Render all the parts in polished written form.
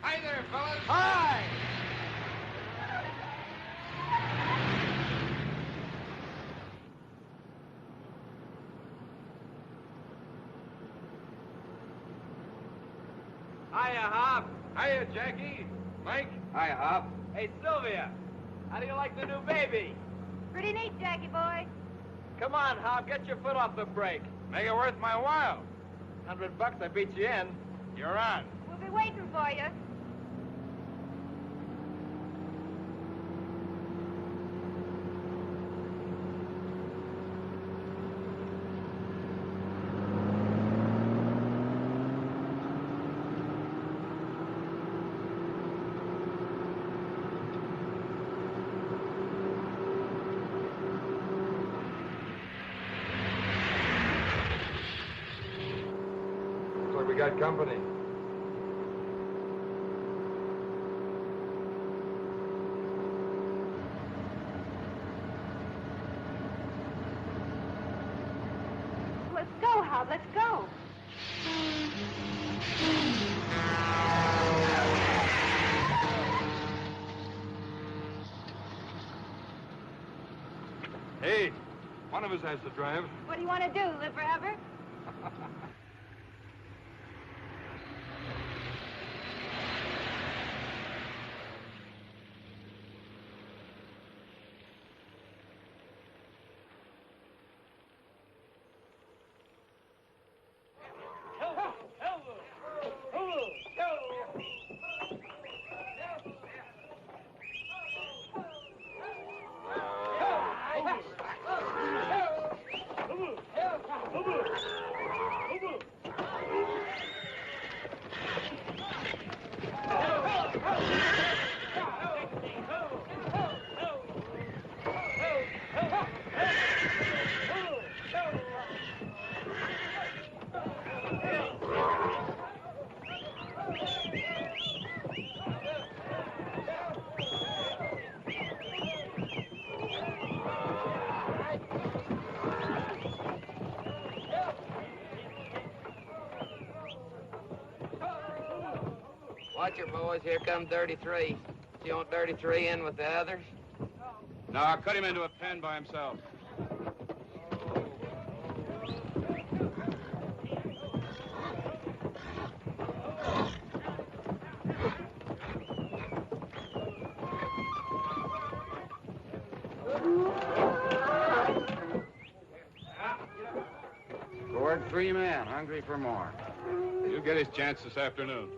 Hi there, fellas. Hi! Hiya, Hop. Hiya, Jackie. Mike. Hi, Hop. Hey, Sylvia. How do you like the new baby? Pretty neat, Jackie boy. Come on, Hop. Get your foot off the brake. Make it worth my while. $100, I beat you in. You're on. We'll be waiting for you. Looks like we got company. Let's go, Hub. Let's go. Hey, one of us has to drive. What do you want to do? Live forever? Watch your boys, here come 33. Do you want 33 in with the others? No, cut him into a pen by himself. Scored 3 men, hungry for more. He'll get his chance this afternoon.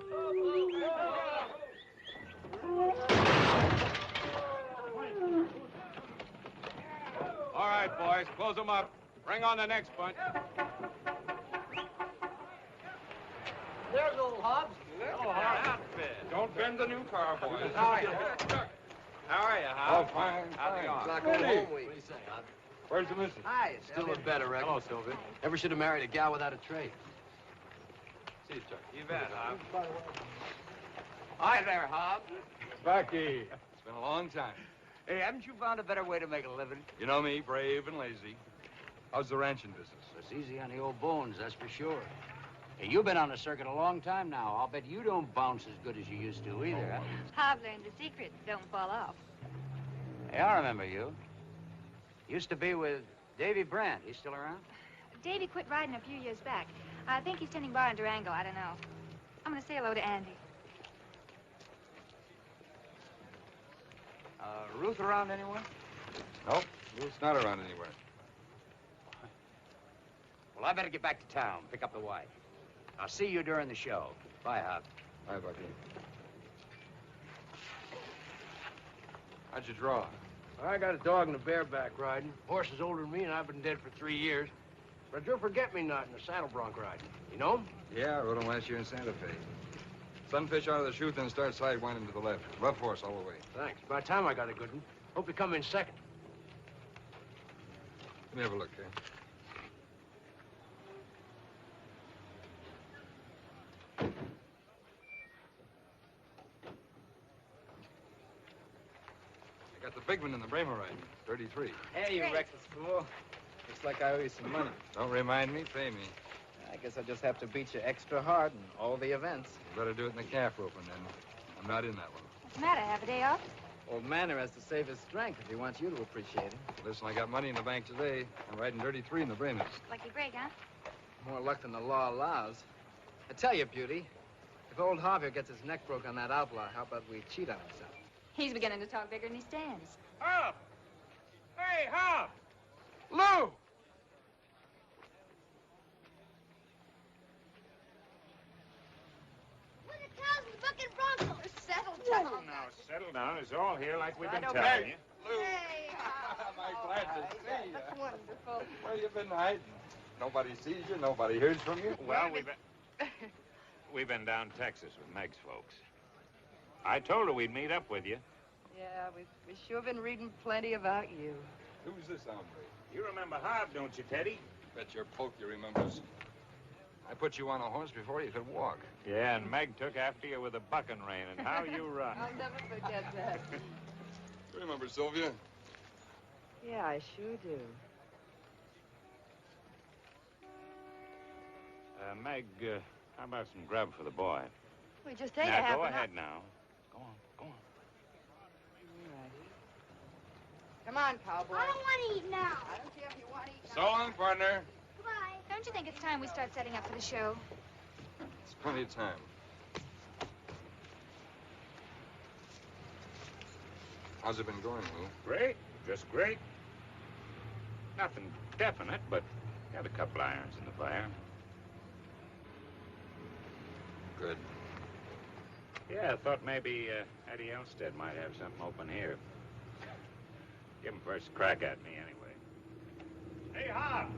All right, boys, close them up. Bring on the next bunch. There's old Hobbs. Don't bend the new car, boys. How are you? How are you, Oh, Hop? fine. How's it going? It's like old home week. Where's the missus? Hi, Still in bed, I reckon. Hello, Sylvia. Ever should have married a gal without a trade. See you, Chuck. You bet, Hop. Hi there, Hobbs. Bucky. It's been a long time. Hey, haven't you found a better way to make a living? You know me, brave and lazy. How's the ranching business? It's easy on the old bones, that's for sure. Hey, you've been on the circuit a long time now. I'll bet you don't bounce as good as you used to either, huh? Hob learned the secret. Don't fall off. Hey, I remember you. Used to be with Davy Brandt. He's still around? Davy quit riding a few years back. I think he's tending bar in Durango. I don't know. I'm going to say hello to Andy. Ruth around anywhere? Nope, Ruth's not around anywhere. Well, I better get back to town, pick up the wife. I'll see you during the show. Bye, Hop. Hi, Bucky. How'd you draw? I got a dog and a bareback riding. Horse is older than me, and I've been dead for 3 years. But I drew forget-me-not in the saddle bronc riding. You know him? Yeah, I rode him last year in Santa Fe. Sunfish out of the chute, then start sidewinding to the left. Rough horse all the way. Thanks. By the time I got a good one. Hope you come in second. Let me have a look, eh? I got the big one in the Brahma riding, 33. Hey, you Great. reckless fool. Looks like I owe you some money. Don't remind me, pay me. I guess I just have to beat you extra hard in all the events. You better do it in the calf roping, then. I'm not in that one. What's the matter? Have a day off? Old Manor has to save his strength if he wants you to appreciate him. Listen, I got money in the bank today. I'm riding 33 in the Brahmas. Lucky break, huh? More luck than the law allows. I tell you, Beauty, if old Javier gets his neck broke on that outlaw, how about we cheat on himself? He's beginning to talk bigger than he stands. Hop! Hey, Hop! Lou! Now, settle down. It's all here like we've been Right, telling you. Lou! Am I glad to see you? That's wonderful. Where you been hiding? Nobody sees you, nobody hears from you? Well, we've been down Texas with Meg's folks. I told her we'd meet up with you. Yeah, we've sure been reading plenty about you. Who's this hombre? You remember Hob, don't you, Teddy? Bet your poke you remembers. I put you on a horse before you could walk. Yeah, and Meg took after you with a bucking rein, and how you run. I'll never forget that. You remember Sylvia? Yeah, I sure do. Meg, how about some grub for the boy? We just ate Now, half go an ahead now. Go on, go on. All right. Come on, cowboy. I don't want to eat now. I don't care if you want to eat So long, partner. Goodbye. Don't you think it's time we start setting up for the show? It's plenty of time. How's it been going, Lou? Great, just great. Nothing definite, but got a couple irons in the fire. Good. Yeah, I thought maybe Eddie Elstead might have something open here. Give him first crack at me, anyway. Hey, Hob!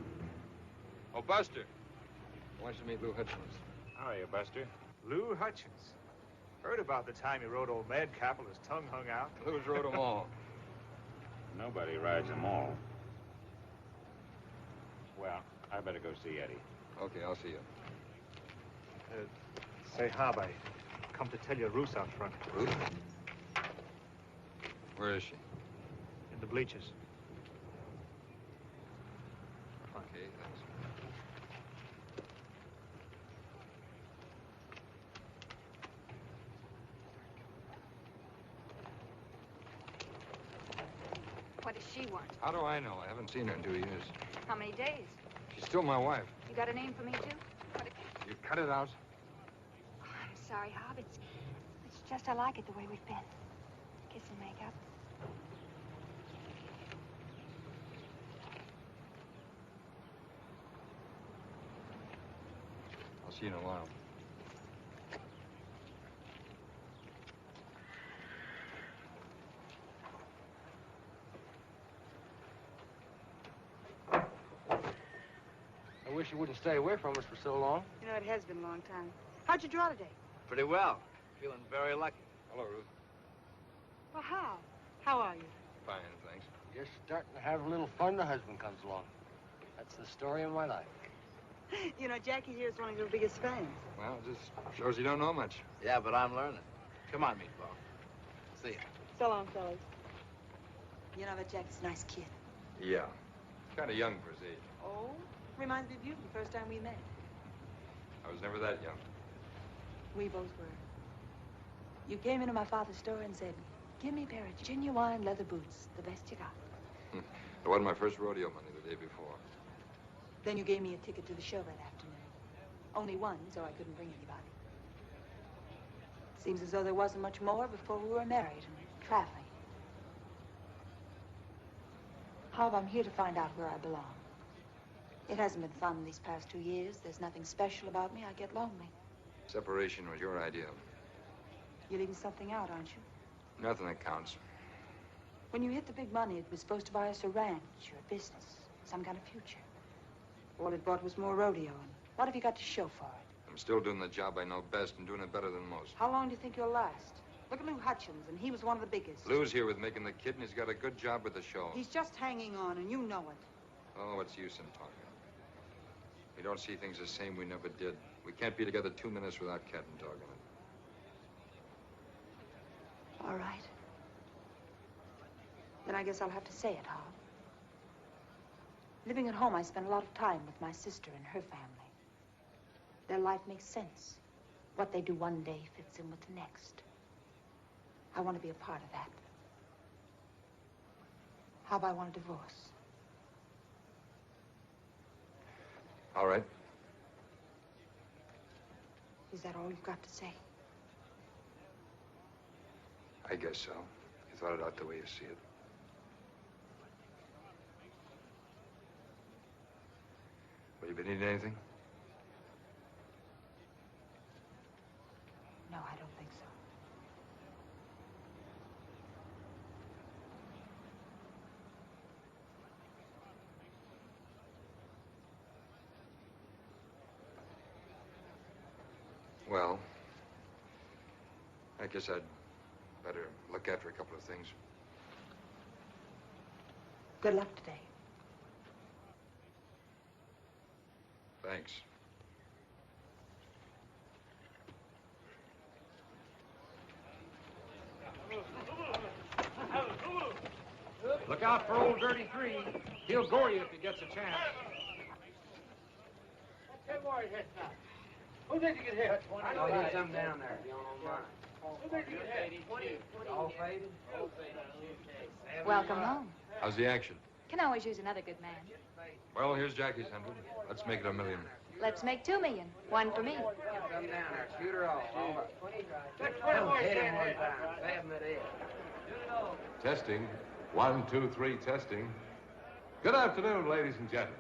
Oh, Buster. Why don't you meet Lou Hutchins? How are you, Buster? Lou Hutchins. Heard about the time he rode old Madcap with his tongue hung out. Lou's rode them all. Nobody rides them all. Well, I better go see Eddie. Okay, I'll see you. Say, Hob, I come to tell you Ruth's out front. Ruth? Where is she? In the bleachers. Okay, thanks. What does she want? How do I know? I haven't seen her in 2 years. How many days? She's still my wife. You got a name for me, too? What You cut it out. Oh, I'm sorry, Hob. It's just I like it the way we've been. Kiss and make up. I'll see you in a while. I wish you wouldn't stay away from us for so long. You know, it has been a long time. How'd you draw today? Pretty well. Feeling very lucky. Hello, Ruth. Well, how? How are you? Fine, thanks. Just starting to have a little fun, the husband comes along. That's the story of my life. You know, Jackie here is one of your biggest fans. Well, it just shows you don't know much. Yeah, but I'm learning. Come on, meatball. See ya. So long, fellas. You know that Jackie's a nice kid. Yeah. Kind of young for his age. Oh? Reminds me of you the first time we met. I was never that young. We both were. You came into my father's store and said, give me a pair of genuine leather boots, the best you got. It wasn't my first rodeo money the day before. Then you gave me a ticket to the show that afternoon. Only one, so I couldn't bring anybody. Seems as though there wasn't much more before we were married and traveling. Hob, I'm here to find out where I belong. It hasn't been fun these past 2 years. There's nothing special about me. I get lonely. Separation was your idea. You're leaving something out, aren't you? Nothing that counts. When you hit the big money, it was supposed to buy us a ranch or a business, some kind of future. All it bought was more rodeo, and what have you got to show for it? I'm still doing the job I know best and doing it better than most. How long do you think you'll last? Look at Lou Hutchins, and he was one of the biggest. Lou's here with making the kid, and he's got a good job with the show. He's just hanging on, and you know it. Oh, what's the use in talking? We don't see things the same. We never did. We can't be together 2 minutes without cat and dog in it. All right. Then I guess I'll have to say it, Hob. Living at home, I spend a lot of time with my sister and her family. Their life makes sense. What they do one day fits in with the next. I want to be a part of that. Hob, I want a divorce. All right. Is that all you've got to say? I guess so. You thought it out the way you see it. Well, you been eating anything? No, I don't think so. Well, I guess I'd better look after a couple of things. Good luck today. Thanks. Look out for old Dirty Three. He'll gore you if he gets a chance. Who did you get hit? I know there's some down there. You don't mind. Who did you get hit? All faded? Welcome home. How's the action? Can always use another good man. Well, here's Jackie's 100. Let's make it $1 million. Let's make 2 million. One for me. Come down there. Shoot her off. Don't Hit him one time. Stab him at it. Testing. 1, 2, 3, testing. Good afternoon, ladies and gentlemen.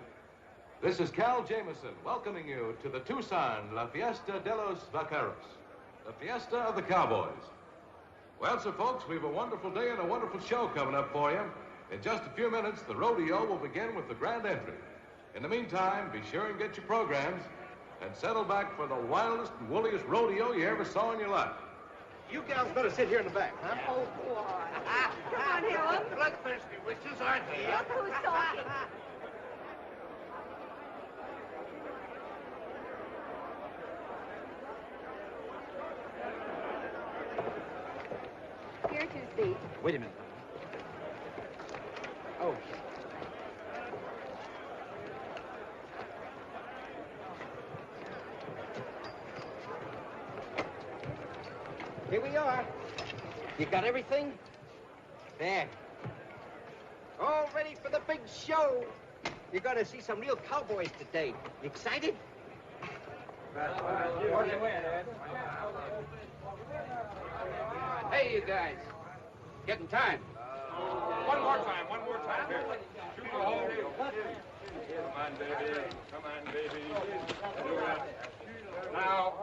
This is Cal Jameson welcoming you to the Tucson La Fiesta de los Vaqueros, the Fiesta of the Cowboys. Well, so folks, we have a wonderful day and a wonderful show coming up for you. In just a few minutes, the rodeo will begin with the grand entry. In the meantime, be sure and get your programs and settle back for the wildest and woolliest rodeo you ever saw in your life. You gals better sit here in the back, huh? Oh, boy. Come on, Helen. Bloodthirsty witches, aren't they? Look who's talking. Here to speak. Wait a minute. Oh. Here we are. You got everything? There. All ready for the big show. You're going to see some real cowboys today. You excited? Hey, you guys. Getting time. One more time here. Shoot the hole. Come on, baby. Come on, baby. Do it. Now.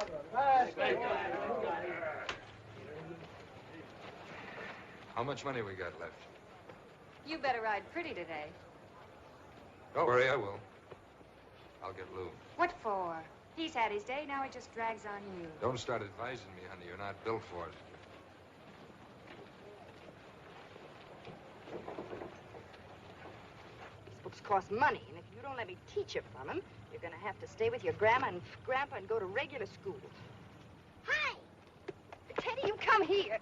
How much money we got left? You better ride pretty today. Don't worry, I will. I'll get Lou. What for? He's had his day, now he just drags on you. Don't start advising me, honey. You're not built for it. These books cost money, and if you don't let me teach you from them, you're going to have to stay with your grandma and grandpa and go to regular school. Hi! Teddy, you come here.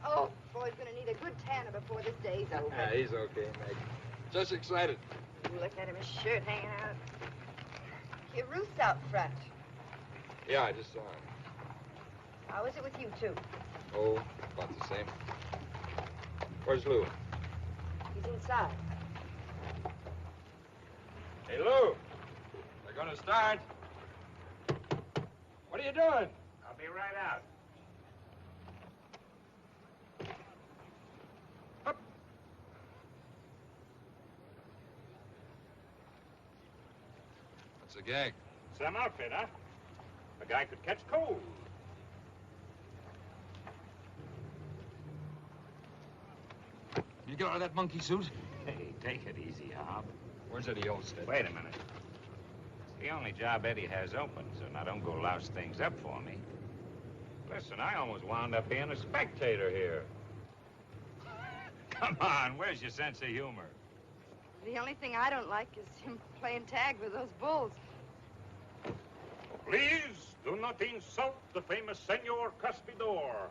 Oh, boy's gonna need a good tanner before this day's over. He's okay, Meg. Just excited. Look at him, his shirt hanging out. Your roof's out front. Yeah, I just saw him. How is it with you two? Oh, about the same. Where's Lou? He's inside. Hey, Lou. They're gonna start. What are you doing? I'll be right out. What's the gag? Some outfit, huh? The guy could catch cold. You get out of that monkey suit? Hey, take it easy, Hob. Where's Eddie Olstead? Wait a minute. It's the only job Eddie has open, so now don't go louse things up for me. Listen, I almost wound up being a spectator here. Come on, where's your sense of humor? The only thing I don't like is him playing tag with those bulls. Please do not insult the famous Senor Cuspidor.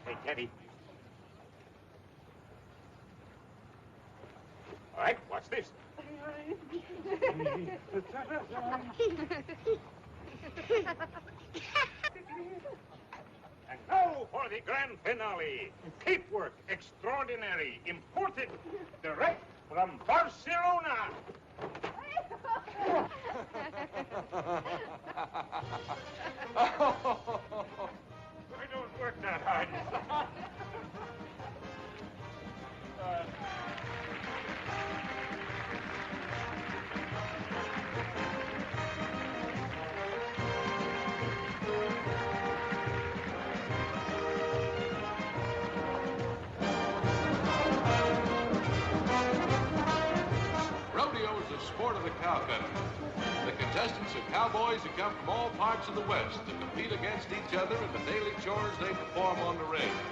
Hey, Teddy. All right, watch this. And now for the grand finale. Cape work extraordinary, imported direct from Barcelona. I don't work that hard. Rodeo is a sport of the cowcutter. The contestants are cowboys who come from all parts of the West to compete against each other in the daily chores they perform on the range.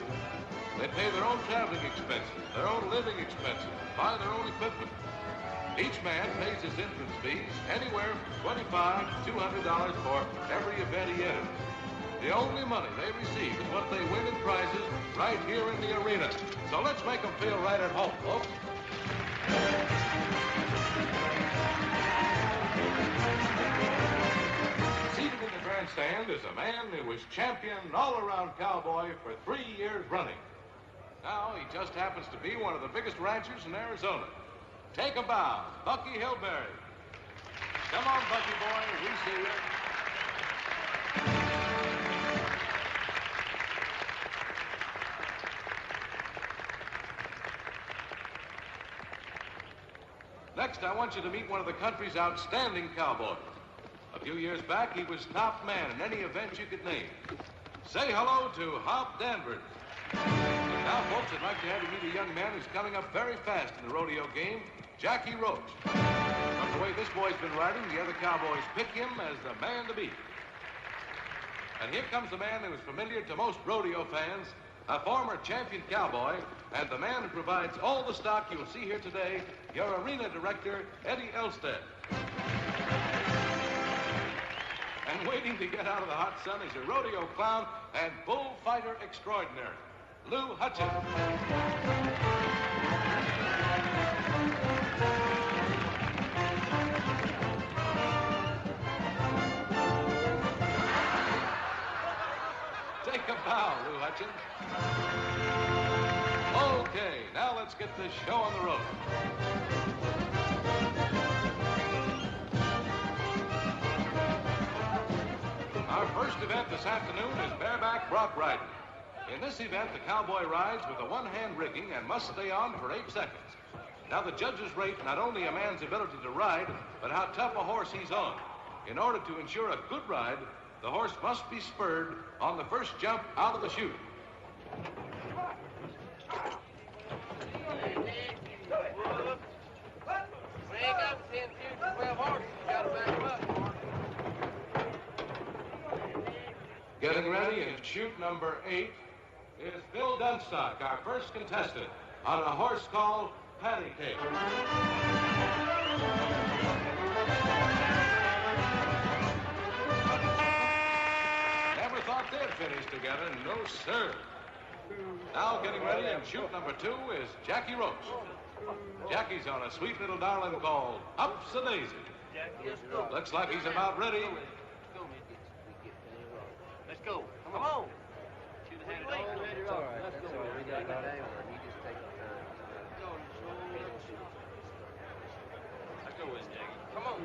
They pay their own traveling expenses, their own living expenses, buy their own equipment. Each man pays his entrance fees anywhere from $25 to $200 for every event he enters. The only money they receive is what they win in prizes right here in the arena. So let's make them feel right at home, folks. Seated in the grandstand is a man who was champion all-around cowboy for 3 years running. Now he just happens to be one of the biggest ranchers in Arizona. Take a bow, Bucky Hillberry. Come on, Bucky boy, we see you. Next, I want you to meet one of the country's outstanding cowboys. A few years back, he was top man in any event you could name. Say hello to Hop Danvers. Now, folks, I'd like to have you meet a young man who's coming up very fast in the rodeo game, Jackie Roach. From the way this boy's been riding, the other cowboys pick him as the man to beat. And here comes the man who is familiar to most rodeo fans, a former champion cowboy, and the man who provides all the stock you'll see here today, your arena director, Eddie Elstead. And waiting to get out of the hot sun is your rodeo clown and bullfighter extraordinary, Lou Hutchins. Take a bow, Lou Hutchins. Okay, now let's get this show on the road. Our first event this afternoon is bareback bronc riding. In this event, the cowboy rides with a one-hand rigging and must stay on for 8 seconds. Now, the judges rate not only a man's ability to ride, but how tough a horse he's on. In order to ensure a good ride, the horse must be spurred on the first jump out of the chute. We ain't got 10 future 12 horses. You gotta back them up. Getting ready in chute number 8 is Bill Dunstock, our first contestant, on a horse called Patty Cake. Never thought face together. No, sir. Now getting ready and shoot number 2 is Jackie Roach. Jackie's on a sweet little darling called Ups a Daisy. Looks like he's about ready. Let's go. Come on. Shoot a hand at all. All right, that's all. We got that. You just take it. Let's go with it, Jackie. Come on.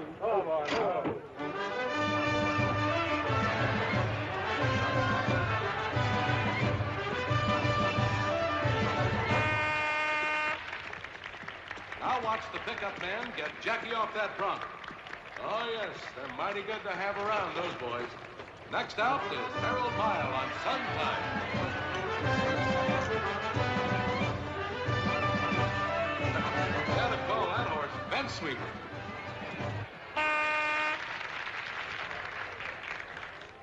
Now watch the pickup men get Jackie off that bronc. Oh, yes, they're mighty good to have around, those boys. Next out is Harold Mile on Sunshine. They ought to call that horse Fence Sweeper.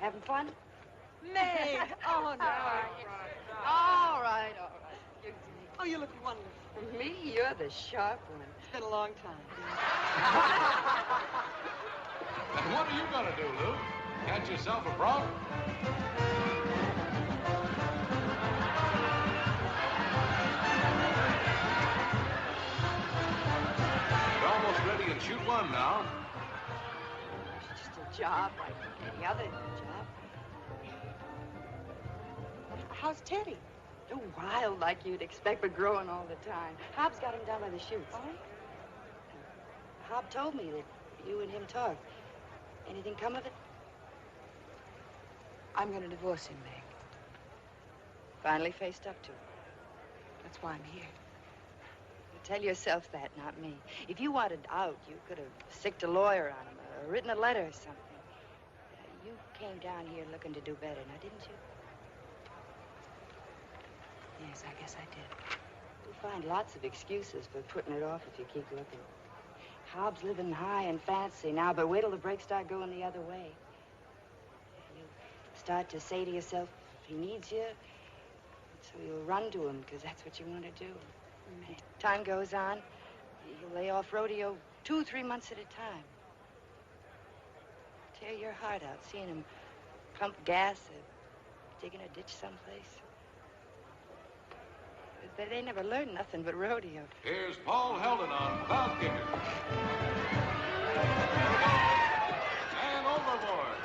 Having fun? Meg! Oh, no. All right. Excuse me. Oh, you look wonderful. Me? You're the sharp one. It's been a long time. And what are you going to do, Lou? Catch yourself a bronc? You're almost ready and shoot one now. It's just a job like any other job. How's Teddy? Oh, wild like you'd expect, but growing all the time. Hobbs got him down by the chutes. Oh? Hob told me that you and him talked. Anything come of it? I'm going to divorce him, Meg. Finally faced up to it. That's why I'm here. You tell yourself that, not me. If you wanted out, you could have sicked a lawyer on him or written a letter or something. You came down here looking to do better, now didn't you? Yes, I guess I did. You'll find lots of excuses for putting it off if you keep looking. Hobbs living high and fancy now, but wait till the brakes start going the other way. You start to say to yourself, if he needs you, so you'll run to him, because that's what you want to do. And time goes on, you'll lay off rodeo 2 or 3 months at a time. Tear your heart out seeing him pump gas or digging a ditch someplace. They never learned nothing but rodeo. Here's Paul Heldon on Cloud Kicker. And overboard.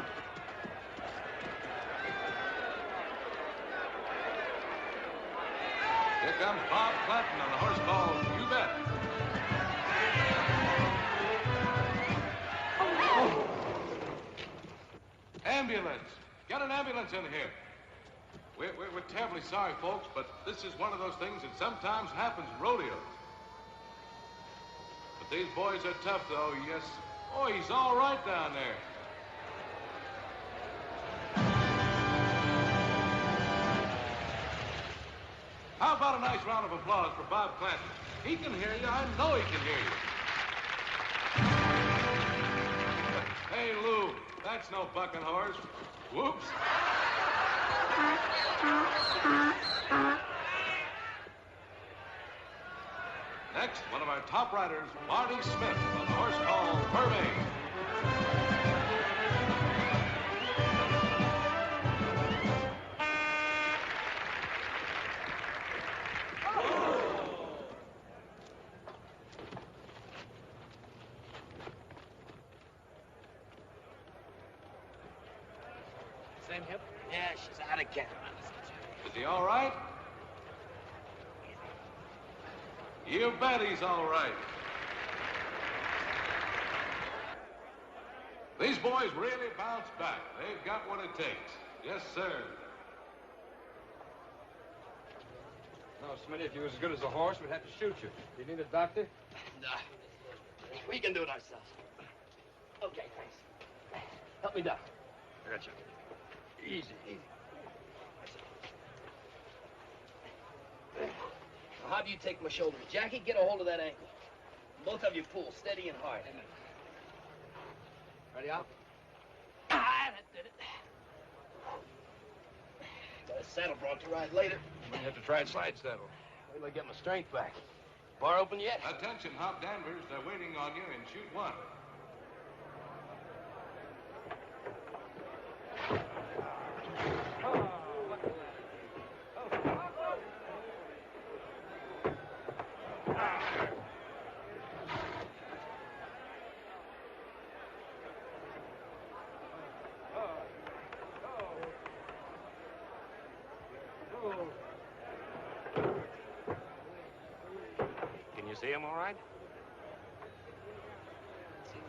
Here comes Bob Clanton on a horse called You Bet. Ambulance. Get an ambulance in here. We're terribly sorry, folks, but this is one of those things that sometimes happens in rodeos. But these boys are tough, though, yes. Oh, he's all right down there. How about a nice round of applause for Bob Clanton? He can hear you. I know he can hear you. Hey, Lou, that's no bucking horse. Whoops. Next, one of our top riders, Marty Smith, on a horse called Mermaid. Same hip? Yeah, she's out of gas. Is he all right? You bet he's all right. These boys really bounce back. They've got what it takes. Yes, sir. No, Smitty, if you was as good as a horse, we'd have to shoot you. Do you need a doctor? Nah. We can do it ourselves. Okay, thanks. Help me down. I got you. Easy, easy. Now, how do you take my shoulder? Jackie, get a hold of that ankle. Both of you pull, steady and hard. Ready out? Ah, that did it. Got a saddle bronc to ride later. We have to try and slide saddle. Wait till I get my strength back. Bar open yet? Attention, Hop Danvers. They're waiting on you in shoot one. You see him all right?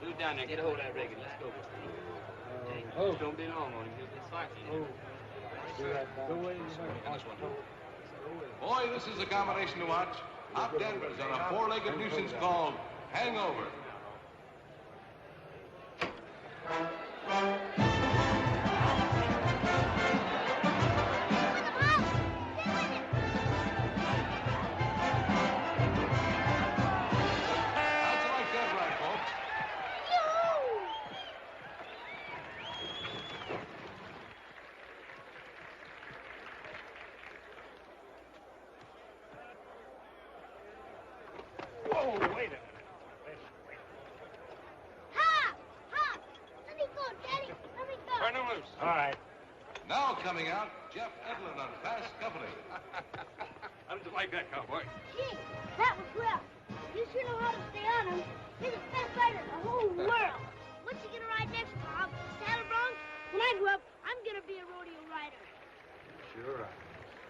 Move down there. Get a hold of that rig and let's go. James, don't be long on him. He'll be fighting. Boy, this is a combination to watch. Hop Denver's on a four-legged nuisance called Hangover. Whoa, wait a minute. Let me go, Daddy. Let me go. Turn him loose. All right. Now coming out, Jeff Edlin on Fast Company. How did you like that, cowboy? Gee, that was well. You sure know how to stay on him. He's the best rider in the whole world. What's he gonna ride next, Bob? Saddle bronc? When I grow up, I'm gonna be a rodeo rider. Sure.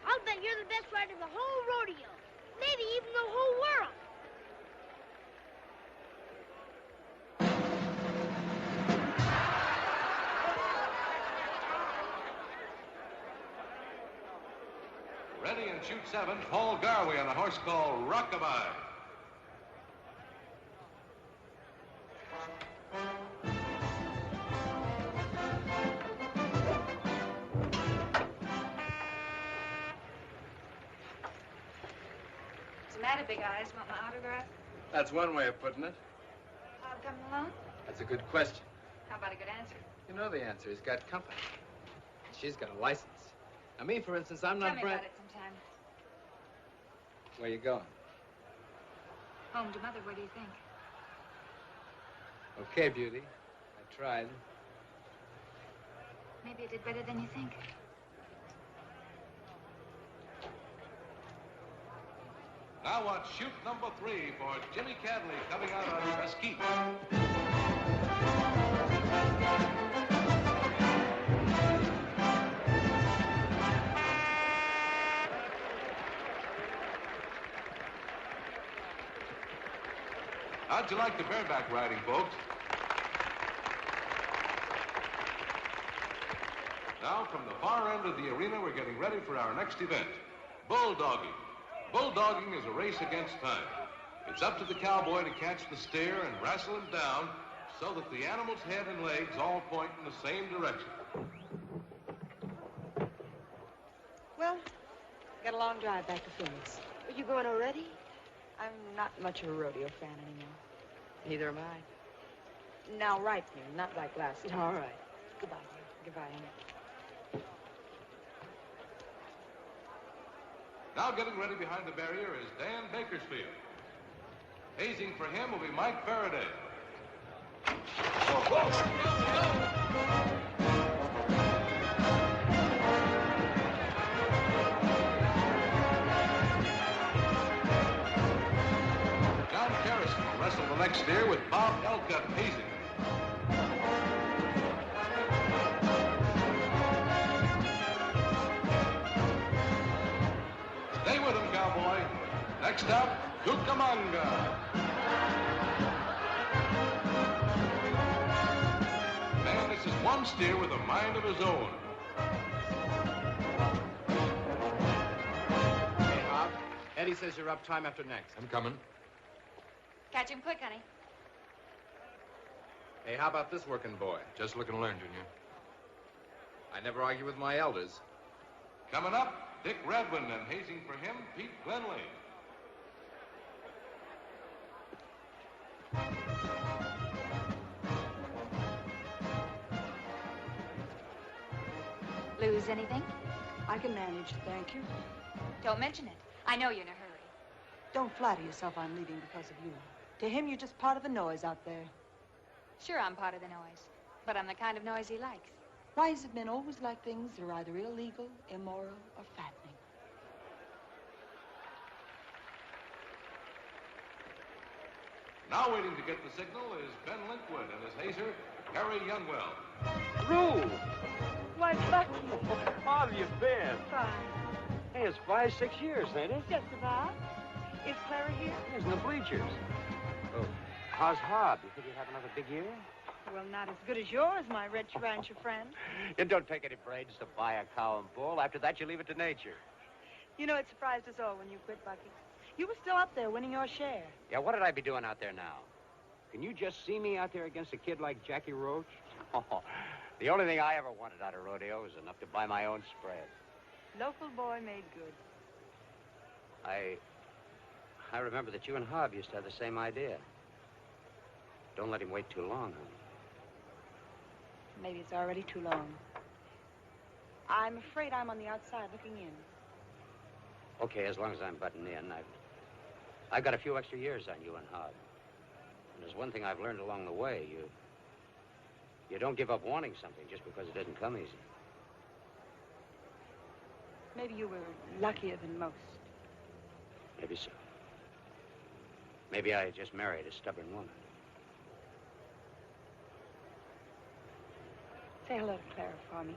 I'll bet you're the best rider in the whole rodeo. Maybe even the whole world. Ready and shoot 7, Paul Garvey on a horse called Rockabye. What's the matter, Big Eyes? Want my autograph? That's one way of putting it. Bob coming along? That's a good question. How about a good answer? You know the answer. He's got company. She's got a license. Now, me, for instance, I'm Tell not me brand... about it sometime. Where you going? Home to Mother, what do you think? Okay, Beauty. I tried. Maybe I did better than you think. Now watch shoot number 3 for Jimmy Cadley coming out on Mesquite. How'd you like the bareback riding, folks? Now, from the far end of the arena, we're getting ready for our next event, bulldogging. Bulldogging is a race against time. It's up to the cowboy to catch the steer and wrestle him down so that the animal's head and legs all point in the same direction. Well, got a long drive back to Phoenix. Are you going already? I'm not much of a rodeo fan anymore. Neither am I. Now, right, Pim, not like last time. All right. Goodbye, dear. Goodbye, Annie. Now getting ready behind the barrier is Dan Bakersfield. Hazing for him will be Mike Faraday. John Carrison will wrestle the next steer with Bob Elcutt hazing. Stay with him, cowboy. Next up, Cucamonga. Man, this is one steer with a mind of his own. Hey, Bob. Eddie says you're up time after next. I'm coming. Catch him quick, honey. Hey, how about this working boy? Just look and learn, Junior. I never argue with my elders. Coming up, Dick Redwin, and hazing for him, Pete Glenley. Lose anything? I can manage, thank you. Don't mention it. I know you're in a hurry. Don't flatter yourself I'm leaving because of you. To him, you're just part of the noise out there. Sure, I'm part of the noise. But I'm the kind of noise he likes. Why is it men always like things that are either illegal, immoral, or fattening? Now waiting to get the signal is Ben Linkwood and his hazer, Harry Youngwell. Rue! Why, Bucky! How have you been? Fine. Hey, it's 5, 6 years, ain't it? Just about. Is Clara here? There's no the bleachers. Oh, how's Hob? You think he'll have another big year? Well, not as good as yours, my rich rancher friend. It don't take any brains to buy a cow and bull. After that, you leave it to nature. You know, it surprised us all when you quit, Bucky. You were still up there winning your share. Yeah, what did I be doing out there now? Can you just see me out there against a kid like Jackie Roach? Oh, the only thing I ever wanted out of rodeo was enough to buy my own spread. Local boy made good. I remember that you and Hob used to have the same idea. Don't let him wait too long, honey. Maybe it's already too long. I'm afraid I'm on the outside looking in. Okay, as long as I'm butting in, I've got a few extra years on you and Hob. And there's one thing I've learned along the way. You don't give up wanting something just because it didn't come easy. Maybe you were luckier than most. Maybe so. Maybe I just married a stubborn woman. Say hello to Clara for me.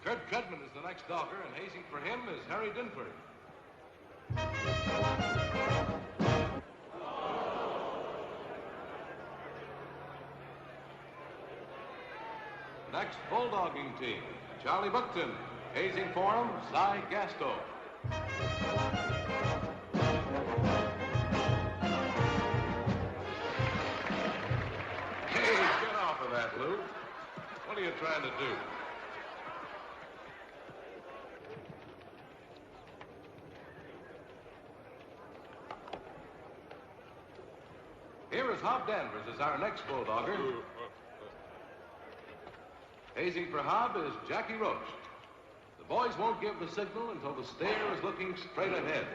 Kurt Cudman is the next dogger, and hazing for him is Harry Dinford. Next bulldogging team, Charlie Buckton. Hazing for him, Cy Gasto. Hey, get off of that, Lou. What are you trying to do? Here is Hob Danvers as our next bulldogger. Hazing for Hob is Jackie Roach. The boys won't give the signal until the steer is looking straight ahead.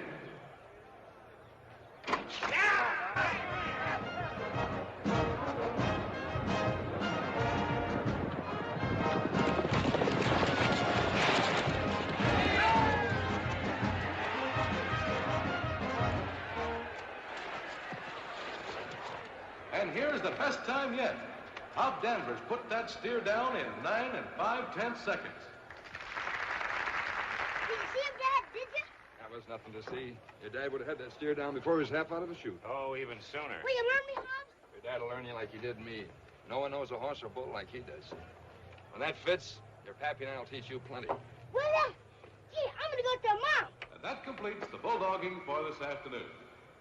And here's the best time yet. Hob Danvers put that steer down in 9 5/10 seconds. Did you see him, Dad? Did you? That was nothing to see. Your dad would have had that steer down before he was half out of the chute. Oh, even sooner. Will you learn me, Hobbs? Your dad will learn you like he did me. No one knows a horse or bull like he does. When that fits, your pappy and I will teach you plenty. Will ya? Gee, I'm gonna go tell Mom. And that completes the bulldogging for this afternoon.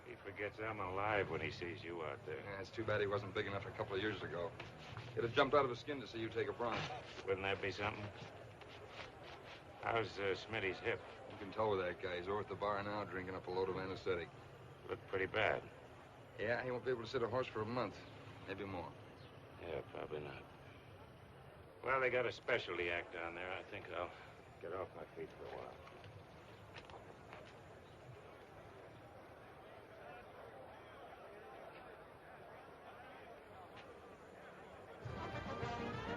He forgets I'm alive when he sees you out there. Yeah, it's too bad he wasn't big enough a couple of years ago. He'd have jumped out of his skin to see you take a bronc. Wouldn't that be something? How's Smitty's hip? You can tell with that guy. He's over at the bar now drinking up a load of anesthetic. Looked pretty bad. Yeah, he won't be able to sit a horse for a month. Maybe more. Yeah, probably not. Well, they got a specialty act down there. I think I'll get off my feet for a while.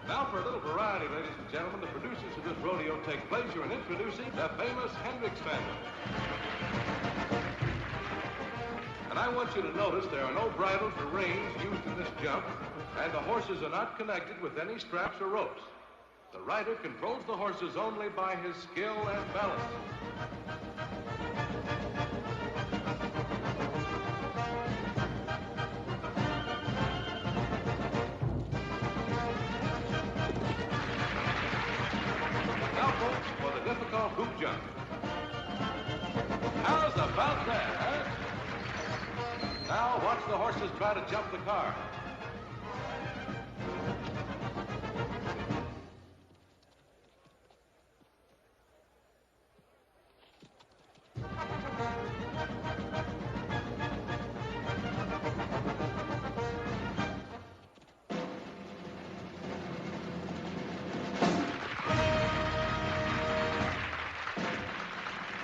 Now for a little variety, ladies and gentlemen, the producers of this rodeo take pleasure in introducing the famous Hendricks family. And I want you to notice there are no bridles or reins used in this jump, and the horses are not connected with any straps or ropes. The rider controls the horses only by his skill and balance. Now, folks, for the difficult hoop jump. How's about that, huh? Now, watch the horses try to jump the car.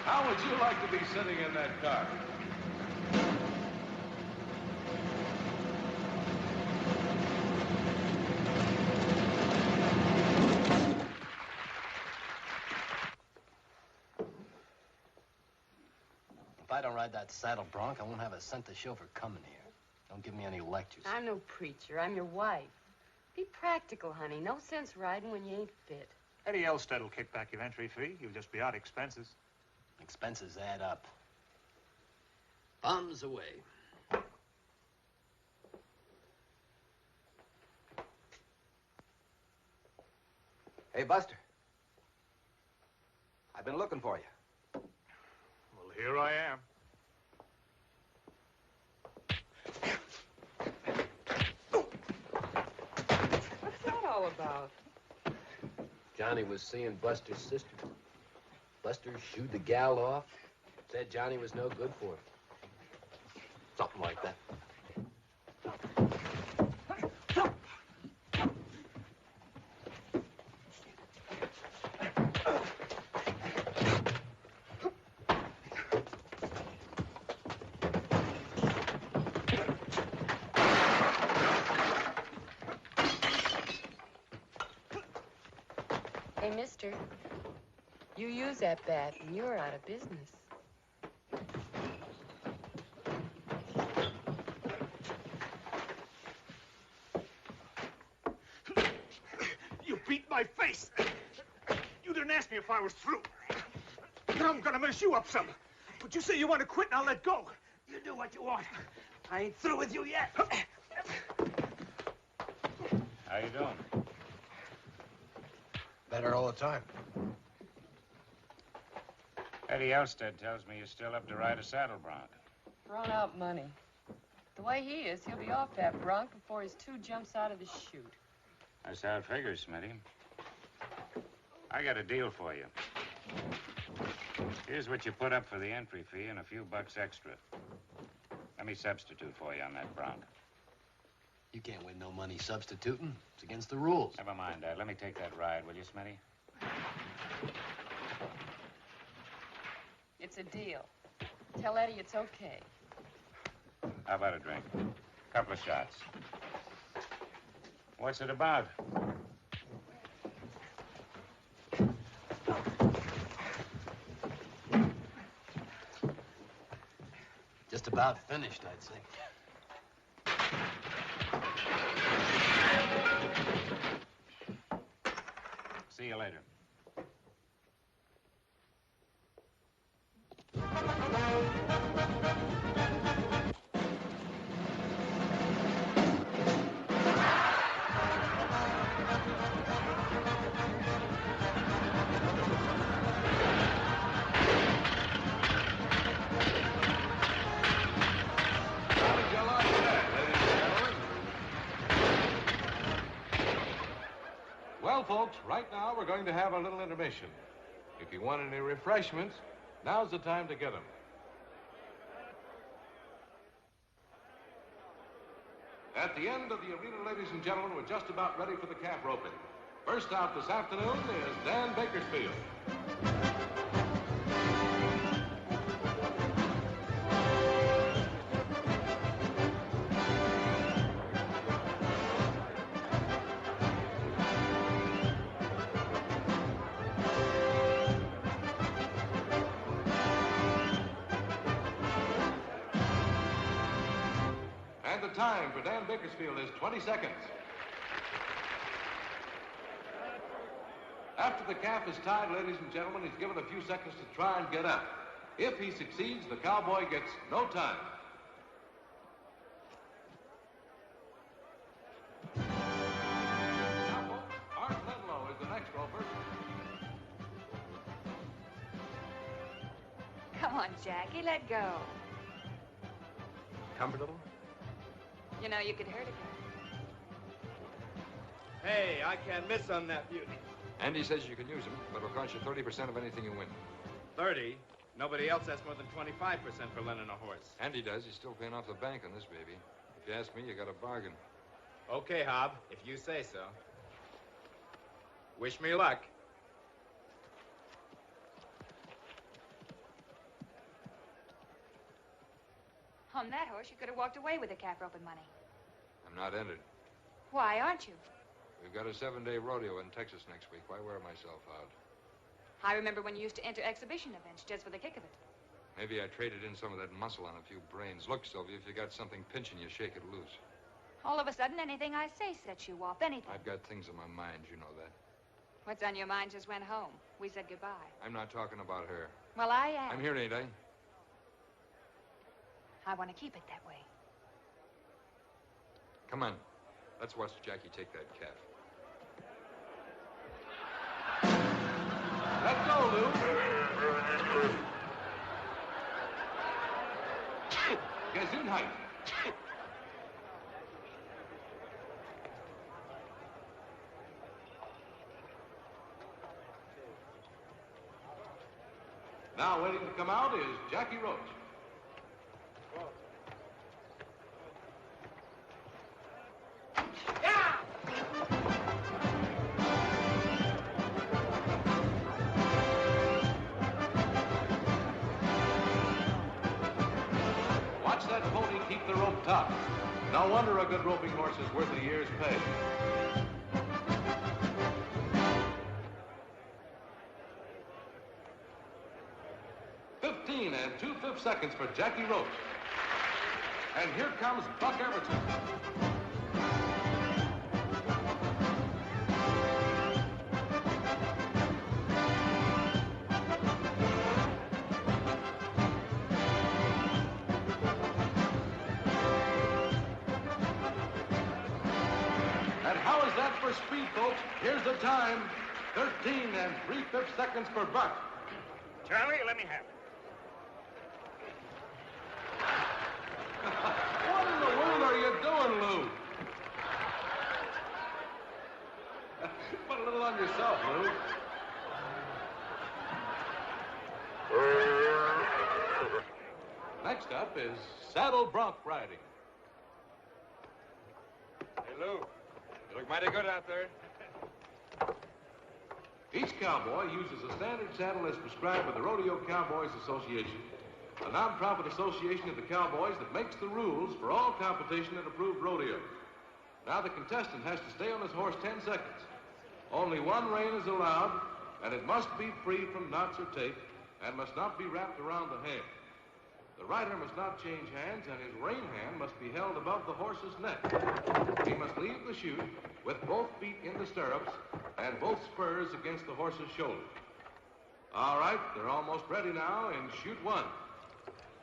How would you like to be sitting in that car? If I don't ride that saddle bronc, I won't have a cent to show for coming here. Don't give me any lectures. I'm no preacher. I'm your wife. Be practical, honey. No sense riding when you ain't fit. Eddie Elstead will kick back your entry fee. You'll just be out expenses. Expenses add up. Bombs away. Hey, Buster. I've been looking for you. Well, here I am. What's that all about? Johnny was seeing Buster's sister. Buster shooed the gal off. Said Johnny was no good for him. Something like that. Hey, mister, you use that bat and you're out of business. You beat my face. You didn't ask me if I was through. Now I'm gonna mess you up some. But you say you want to quit and I'll let go. You do what you want. I ain't through with you yet. How you doing? Better all the time. Eddie Elstead tells me you're still up to ride a saddle bronc. Thrown out money. The way he is, he'll be off that bronc before his 2 jumps out of the chute. That's how it figures, Smitty. I got a deal for you. Here's what you put up for the entry fee and a few bucks extra. Let me substitute for you on that bronc. You can't win no money substituting. It's against the rules. Never mind that. Let me take that ride, will you, Smitty? It's a deal. Tell Eddie it's okay. How about a drink? Couple of shots. What's it about? Just about finished, I'd say. See you later. Well, folks, right now we're going to have a little intermission. If you want any refreshments, now's the time to get them. At the end of the arena, ladies and gentlemen, we're just about ready for the calf roping. First out this afternoon is Dan Bakersfield. And the time for Dan Bakersfield is 20 seconds. After the calf is tied, ladies and gentlemen, he's given a few seconds to try and get up. If he succeeds, the cowboy gets no time. Now, folks, Art Ledlow is the next roper. Come on, Jackie, let go. Comfortable? You know, you could hurt a girl. Hey, I can't miss on that beauty. Andy says you can use them, but it'll cost you 30% of anything you win. 30? Nobody else has more than 25% for lending a horse. Andy does. He's still paying off the bank on this baby. If you ask me, you got a bargain. Okay, Hob, if you say so. Wish me luck. On that horse, you could have walked away with the calf roping money. I'm not entered. Why aren't you? We've got a 7-day rodeo in Texas next week. Why wear myself out? I remember when you used to enter exhibition events just for the kick of it. Maybe I traded in some of that muscle on a few brains. Look, Sylvia, if you got something pinching you, shake it loose. All of a sudden, anything I say sets you off, anything. I've got things on my mind, you know that. What's on your mind just went home. We said goodbye. I'm not talking about her. Well, I am. I'm here, ain't I? I want to keep it that way. Come on. Let's watch Jackie take that calf. Let go, Lou. Gesundheit. Now waiting to come out is Jackie Roach. Watch that pony keep the rope taut. No wonder a good roping horse is worth a year's pay. And 2/5 seconds for Jackie Roach. And here comes Buck Everton. And how is that for speed, folks? Here's the time. 13 and 3/5 seconds for Buck. Charlie, let me have it. What in the world are you doing, Lou? Put a little on yourself, Lou. Next up is saddle bronc riding. Hey, Lou, you look mighty good out there. Each cowboy uses a standard saddle as prescribed by the Rodeo Cowboys Association, a non-profit association of the cowboys that makes the rules for all competition at approved rodeos. Now the contestant has to stay on his horse 10 seconds. Only one rein is allowed, and it must be free from knots or tape, and must not be wrapped around the hand. The rider must not change hands, and his rein hand must be held above the horse's neck. He must leave the chute with both feet in the stirrups and both spurs against the horse's shoulder. All right, they're almost ready now in chute 1.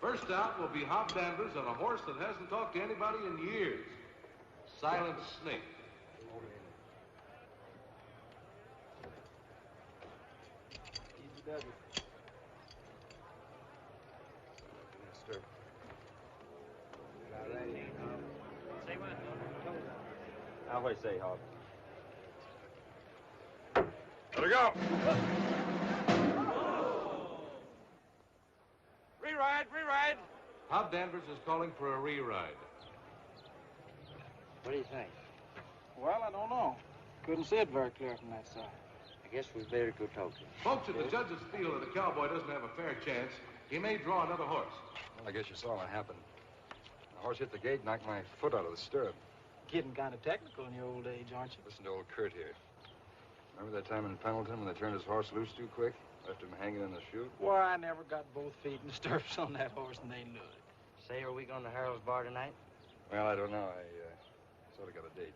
First out will be Hop Danvers on a horse that hasn't talked to anybody in years. Silent Snake. Easy, Douglas. Stir. All right. Say what? Now, what do you say, Hop? Let her go. Re-ride, re-ride. Hop Danvers is calling for a re-ride. What do you think? Well, I don't know. Couldn't see it very clear from that side. I guess we better go talk to him. Folks, if the judges feel that a cowboy doesn't have a fair chance, he may draw another horse. Well, I guess you saw what happened. The horse hit the gate, knocked my foot out of the stirrup. Getting kind of technical in your old age, aren't you? Listen to old Kurt here. Remember that time in Pendleton when they turned his horse loose too quick? Left him hanging in the chute? Boy, I never got both feet in the stirrups on that horse, and they knew it. Say, are we going to Harold's bar tonight? Well, I don't know. I sort of got a date.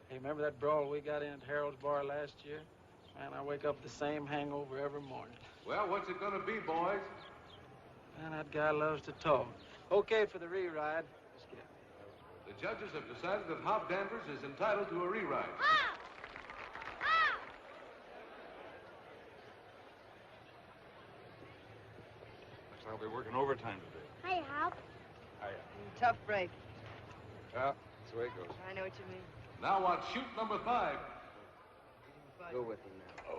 Hey, remember that brawl we got in at Harold's bar last year? Man, I wake up with the same hangover every morning. Well, what's it going to be, boys? Man, that guy loves to talk. Okay for the re-ride. Let's get it. The judges have decided that Hop Danvers is entitled to a re-ride. Looks like I'll be working overtime today. Hey, Hop. Tough break. Yeah, that's the way it goes. I know what you mean. Now watch chute number 5. Go with him now. Oh.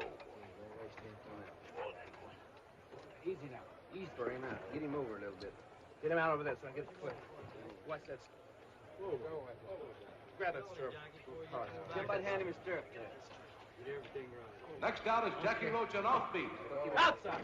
Easy now. Easy for him out. Get him over a little bit. Get him out over there so I get the foot. Watch that. Whoa. Grab that stirrup. Somebody hand him a stirrup there. Get everything right. Next out is Jackie Roach on offbeat. Outside.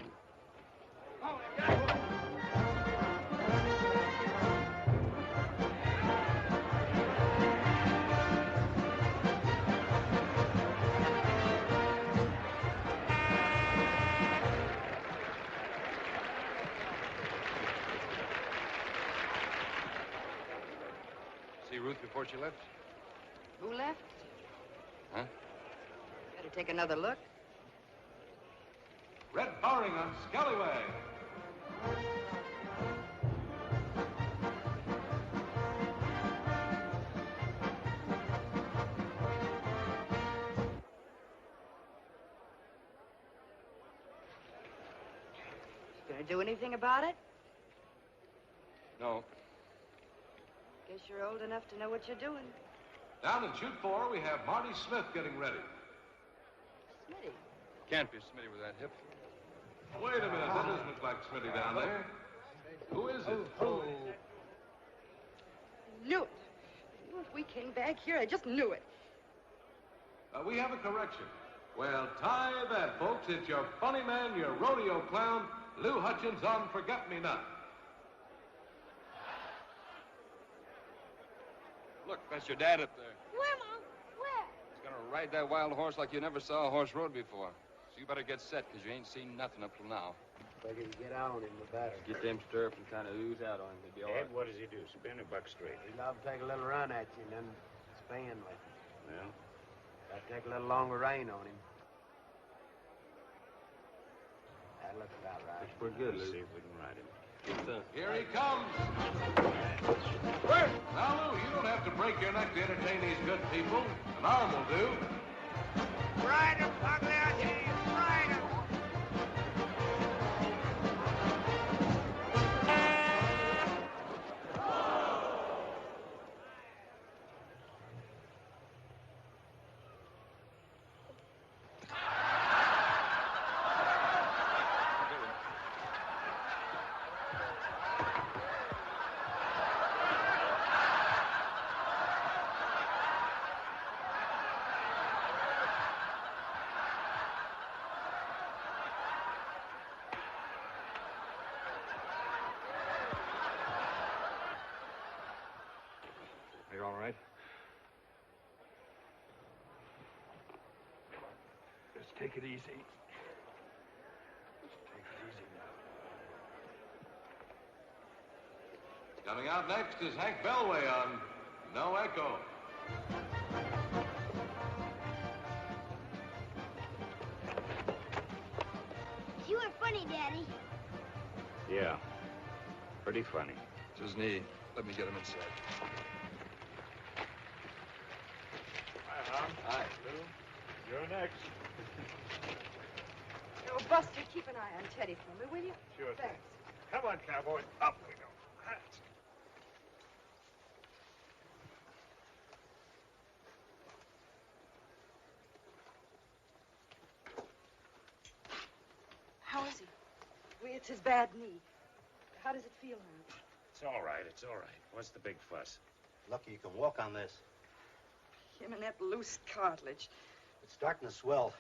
See Ruth before she left? Who left? Huh? Better take another look. Red Barring on Scallywag. do anything about it? No. Guess you're old enough to know what you're doing. Down in chute 4, we have Marty Smith getting ready. Smitty. Can't be Smitty with that hip. Wait a minute, that doesn't look like Smitty down there. Who is it? Knew it. Knew it. We came back here. I just knew it. We have a correction. Well, tie that, folks. It's your funny man, your rodeo clown, Lou Hutchins on Forget-Me-Not. Look, that's your dad up there. Where, Mom? Where? He's gonna ride that wild horse like you never saw a horse rode before. So you better get set, because you ain't seen nothing up till now. Better get on him, the better. Get them stirrup and kind of ooze out on him. He'll be all right. Ed, what does he do? Spin or buck straight? He'd love to take a little run at you and then span with you. Well, Gotta take a little longer rein on him. That looks about right. That's pretty good, let's Lou. see if we can ride him. Good son. Here he comes. Now, Lou, you don't have to break your neck to entertain these good people. An arm will do. Ride him, Pugliese! Ride him! Are you all right? Just take it easy. Just take it easy now. Coming out next is Hank Bellway on No Echo. You were funny, Daddy. Yeah, pretty funny. It's his knee. Let me get him inside. Hi, Mom. Hi. Lou, you're next. Oh, Buster, keep an eye on Teddy for me, will you? Sure thing. Thanks. Come on, cowboy. Up we go. How is he? Well, it's his bad knee. How does it feel now? It's all right, it's all right. What's the big fuss? Lucky you can walk on this. Him and that loose cartilage. It's starting to swell.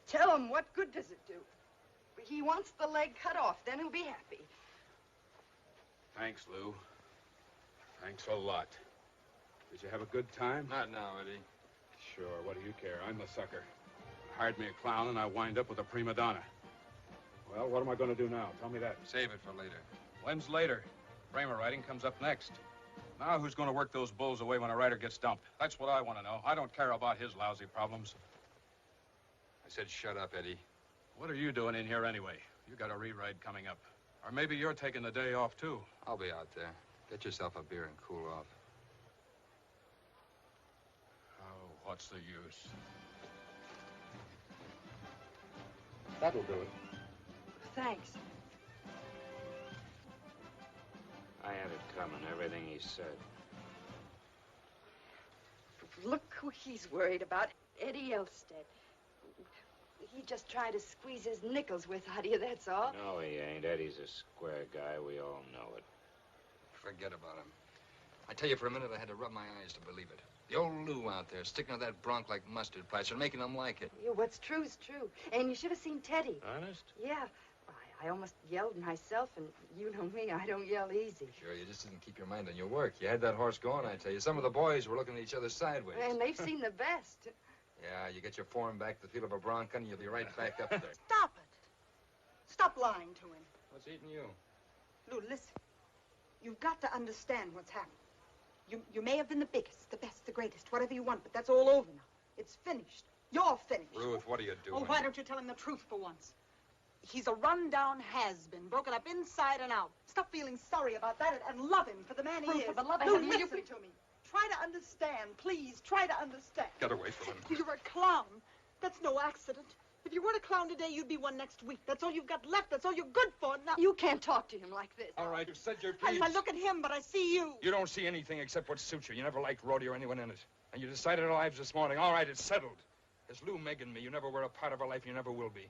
Tell him, what good does it do? He wants the leg cut off, then he'll be happy. Thanks, Lou. Thanks a lot. Did you have a good time? Not now, Eddie. Sure, what do you care? I'm the sucker. Hired me a clown, and I wind up with a prima donna. Well, what am I going to do now? Tell me that. Save it for later. When's later? Kramer writing comes up next. Now who's going to work those bulls away when a writer gets dumped? That's what I want to know. I don't care about his lousy problems. I said shut up, Eddie. What are you doing in here anyway? You got a rewrite coming up. Or maybe you're taking the day off, too. I'll be out there. Get yourself a beer and cool off. Oh, what's the use? That'll do it. Thanks. I had it coming, everything he said. Look who he's worried about, Eddie Elstead. He just tried to squeeze his nickels with out of you, that's all. No, he ain't. Eddie's a square guy. We all know it. Forget about him. I tell you, for a minute, I had to rub my eyes to believe it. The old Lou out there, sticking to that bronc like mustard plaster, making them like it. Yeah, what's true's true. And you should have seen Teddy. Honest? Yeah. I almost yelled myself, and you know me, I don't yell easy. Sure, you just didn't keep your mind on your work. You had that horse going, I tell you. Some of the boys were looking at each other sideways. And they've seen the best. Yeah, you get your form back to the feel of a bronc, and you'll be right back up there. Stop it. Stop lying to him. What's eating you? Lou, listen. You've got to understand what's happened. You may have been the biggest, the best, the greatest, whatever you want, but that's all over now. It's finished. You're finished. Ruth, what are you doing? Oh, why don't you tell him the truth for once? He's a run-down has-been, broken up inside and out. Stop feeling sorry about that and love him for the man he is. For the love of Lou, heaven, will you listen to me. Try to understand, please. Try to understand. Get away from him. You're a clown. That's no accident. If you weren't a clown today, you'd be one next week. That's all you've got left. That's all you're good for. Now, You can't talk to him like this. All right, you said your piece. I look at him, but I see you. You don't see anything except what suits you. You never liked rodeo or anyone in it. And you decided our lives this morning. All right, it's settled. As Lou, Meg, and me, you never were a part of our life, and you never will be.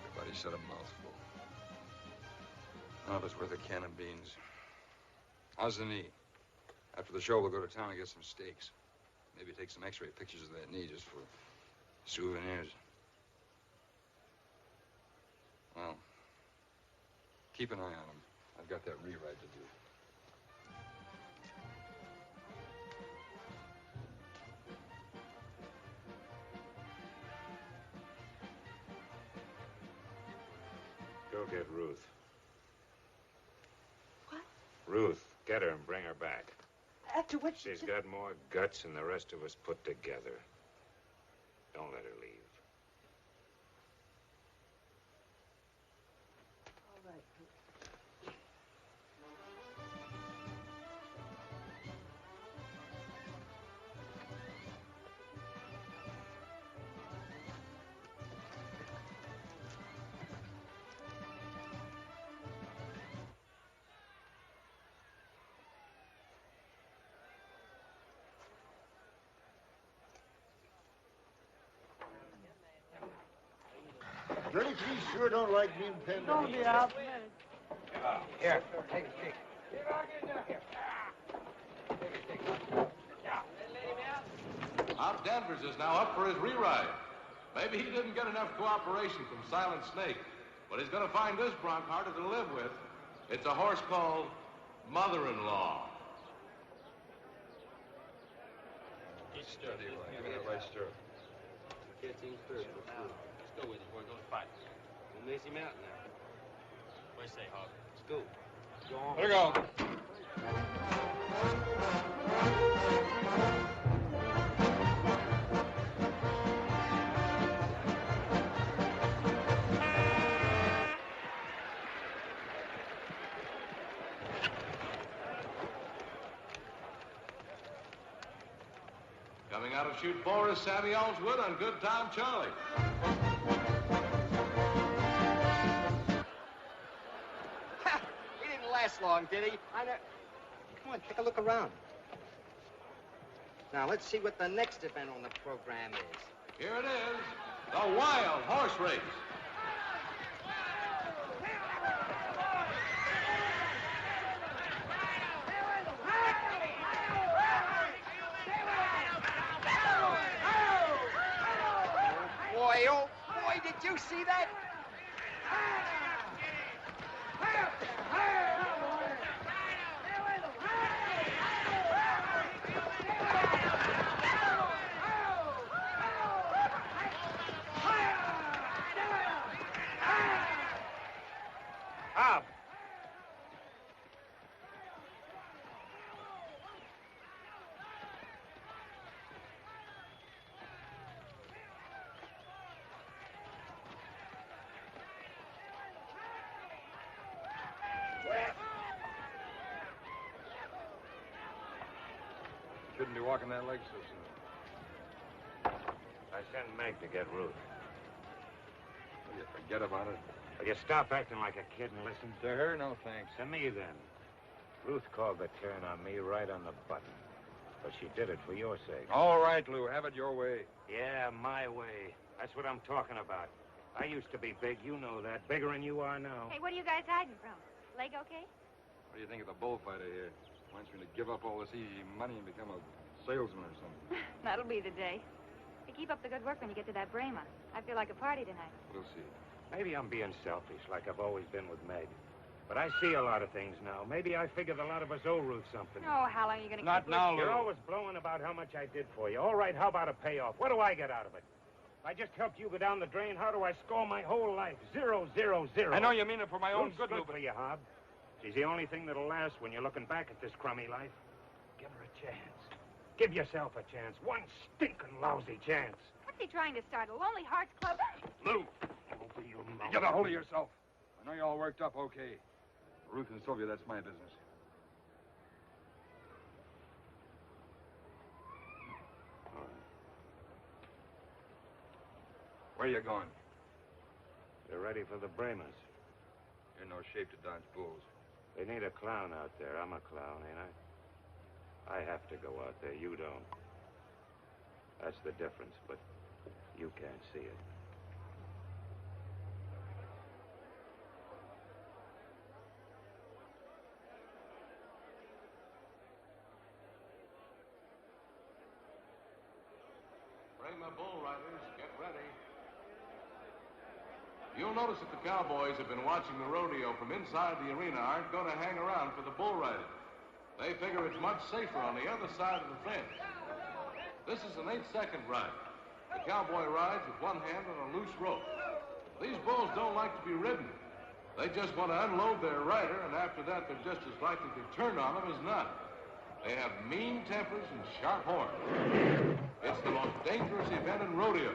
Everybody said a mouthful. None of it's worth a can of beans. How's the knee? After the show, we'll go to town and get some steaks. Maybe take some x-ray pictures of that knee just for souvenirs. Well, keep an eye on him. I've got that rewrite to do. Go get Ruth. What? Ruth, get her and bring her back. After what She's got more guts than the rest of us put together. Don't let her leave. All right. Dirty Three sure don't like being pinned. Don't be out. Here, take a seat. Bob Danvers is now up for his rewrite. Maybe he didn't get enough cooperation from Silent Snake, but he's going to find this bronc harder to live with. It's a horse called Mother-in-Law. Get stirred. Give me that right stirrup. 15 stirred. Let's go with it before it goes fight. We'll miss him out now. What do you say, Hog? Let's go. Go on. Let her go. Coming out of chute 4 is Sammy Ellswood on Good Time Charlie. He didn't last long, did he? Come on, take a look around. Now, let's see what the next event on the program is. Here it is, the Wild Horse Race. Oh, boy, did you see that? Bob! Shouldn't be walking that leg so soon. I sent Meg to get Ruth. Will you forget about it? Will you stop acting like a kid and listen? To her, no thanks. To me, then. Ruth called the turn on me right on the button. But she did it for your sake. All right, Lou, have it your way. Yeah, my way. That's what I'm talking about. I used to be big, you know that. Bigger than you are now. Hey, what are you guys hiding from? Leg okay? What do you think of the bullfighter here? Wants me to give up all this easy money and become a salesman or something. That'll be the day. Hey, keep up the good work when you get to that Brahma. I feel like a party tonight. We'll see. Maybe I'm being selfish, like I've always been with Meg. But I see a lot of things now. Maybe I figured a lot of us owe Ruth something. Oh, how long are you going to Not keep now, listening? Lou. You're always blowing about how much I did for you. All right, how about a payoff? What do I get out of it? If I just helped you go down the drain, how do I score my whole life? 0, 0, 0. I know you mean it for my own good, Lou, good for you, Hob. She's the only thing that'll last when you're looking back at this crummy life. Give her a chance. Give yourself a chance. One stinking lousy chance. What's he trying to start? A Lonely Hearts Club? Lou, Open your mouth. get a hold of yourself. I know you're all worked up, okay. Ruth and Sylvia, that's my business. All right. Where you going? They're ready for the Bremers. You're in no shape to dodge bulls. They need a clown out there. I'm a clown, ain't I? I have to go out there. You don't. That's the difference, but you can't see it. Bremer bull riders, get ready. You'll notice that the cowboys have been watching the rodeo from inside the arena aren't going to hang around for the bull riding. They figure it's much safer on the other side of the fence. This is an 8-second ride. The cowboy rides with one hand on a loose rope. These bulls don't like to be ridden. They just want to unload their rider, and after that, they're just as likely to turn on him as not. They have mean tempers and sharp horns. It's the most dangerous event in rodeo.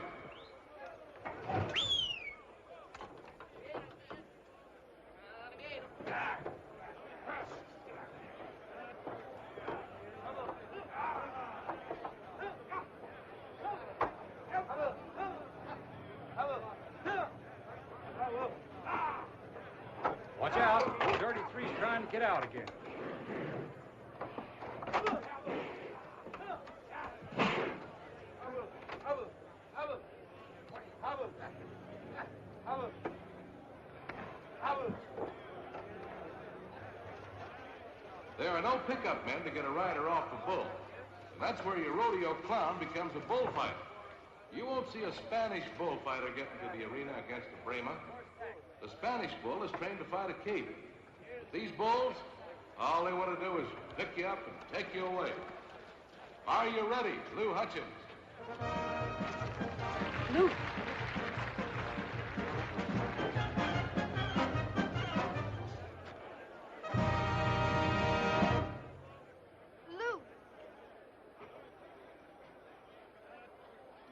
Watch out. Dirty Three's trying to get out again. There are no pickup men to get a rider off the bull. And that's where your rodeo clown becomes a bullfighter. You won't see a Spanish bullfighter get into the arena against a Bremer. The Spanish bull is trained to fight a cape. But these bulls, all they want to do is pick you up and take you away. Are you ready, Lou Hutchins? Lou. Lou.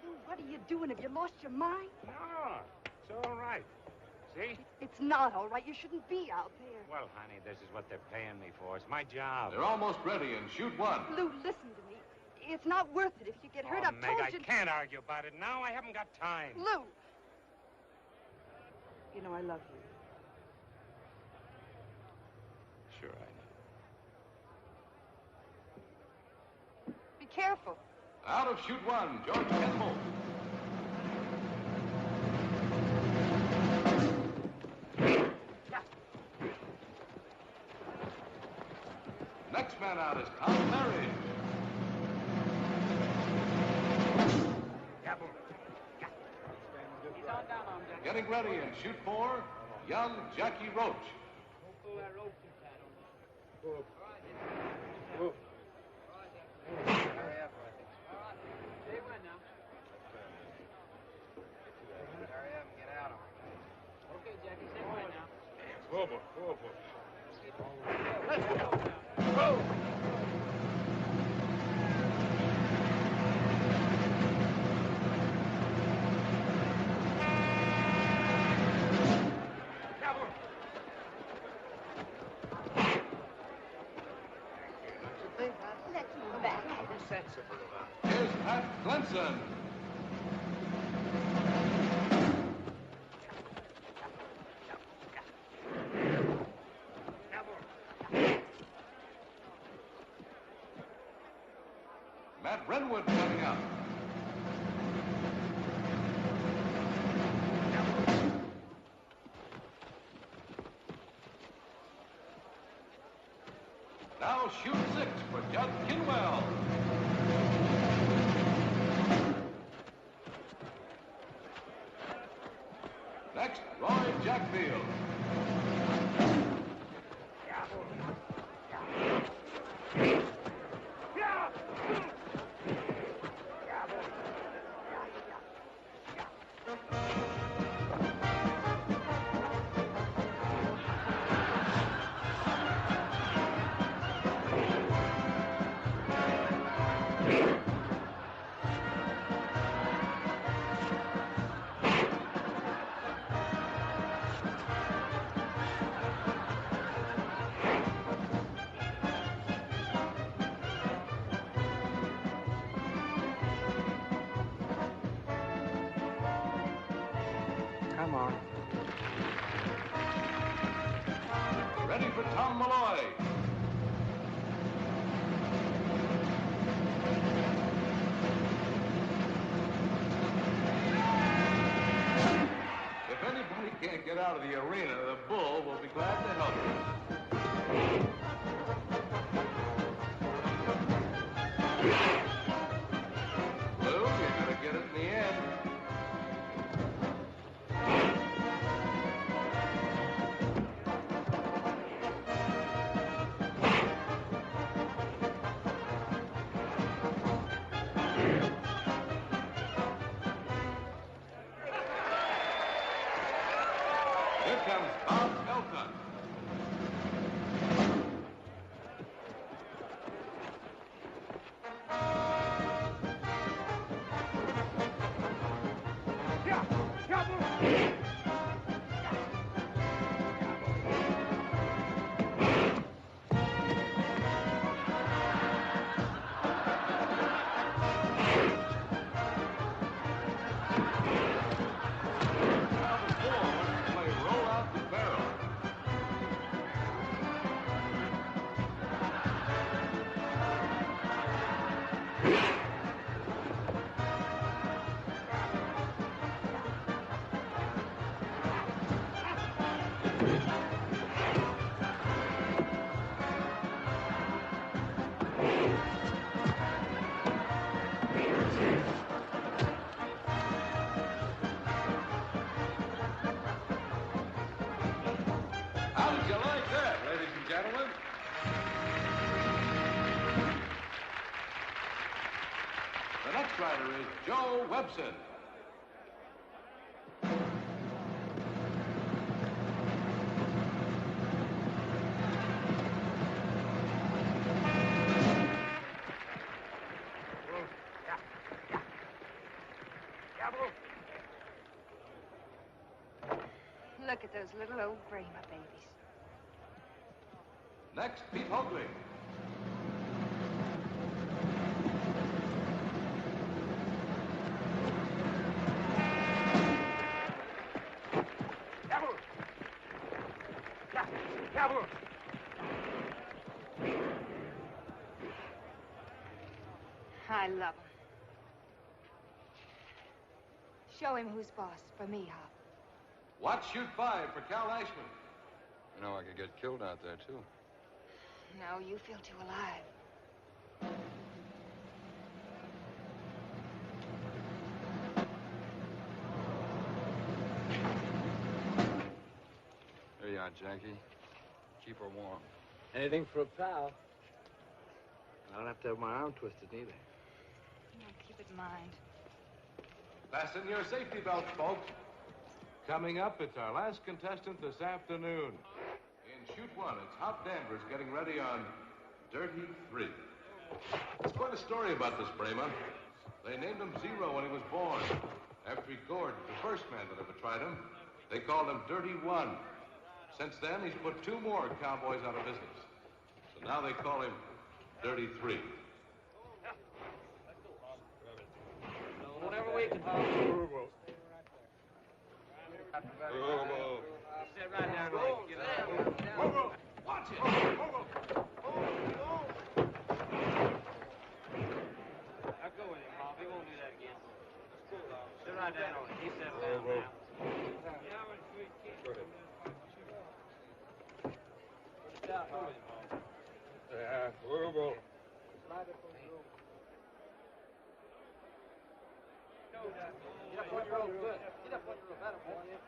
Lou, what are you doing? Have you lost your mind? No, it's all right. See? It's not all right. You shouldn't be out there. Well, honey, this is what they're paying me for. It's my job. They're almost ready, and shoot one. Lou, listen to me. It's not worth it. If you get hurt, I've Meg, told I you... can't argue about it now. I haven't got time. Lou! You know I love you. Sure, I know. Be careful. Out of shoot one, George Campbell. Next man out is Tom Berry. Getting ready and shoot for young Jackie Roach. Pull that rope too tight on me. Hurry up, Say when now. Hurry up and get out of it. Okay, Jackie, say when now. Forward, forward. Let's go. Go. Let you back. Be sensible about it. Here's Pat Glenson. Matt Renwood coming up. Now shoot 6 for Judd Kinwell. Next, Roy Jackfield. Come on. Ready for Tom Malloy. If anybody can't get out of the arena, the bull will be glad to help you. Lou, you're going to get it in the end. Here comes Bob Elton. Now the bull wants to play roll out the barrel. How did you like that, ladies and gentlemen? The next rider is Joe Webson. Look at those little old Bramer babies. Next, Pete Hoagley. I love him. Show him who's boss for me, Hop. Watch shoot 5 for Cal Ashman. You know, I could get killed out there, too. No, you feel too alive. There you are, Jackie. Keep her warm. Anything for a pal. I don't have to have my arm twisted either. Oh, keep it in mind. Fasten your safety belts, folks. Coming up, it's our last contestant this afternoon. In shoot 1, it's Hop Danvers getting ready on Dirty 3. There's quite a story about this Brahma. They named him Zero when he was born. After he gored the first man that ever tried him, they called him Dirty 1. Since then, he's put 2 more cowboys out of business. So now they call him Dirty 3. Whenever we can. Sit right down. Get out. Watch it. Now go with him, Bob. He won't do that again. Sit right down on it. He settled down now. Yeah, whoa. Get up on your own foot. Get up on your own. That'll boy you.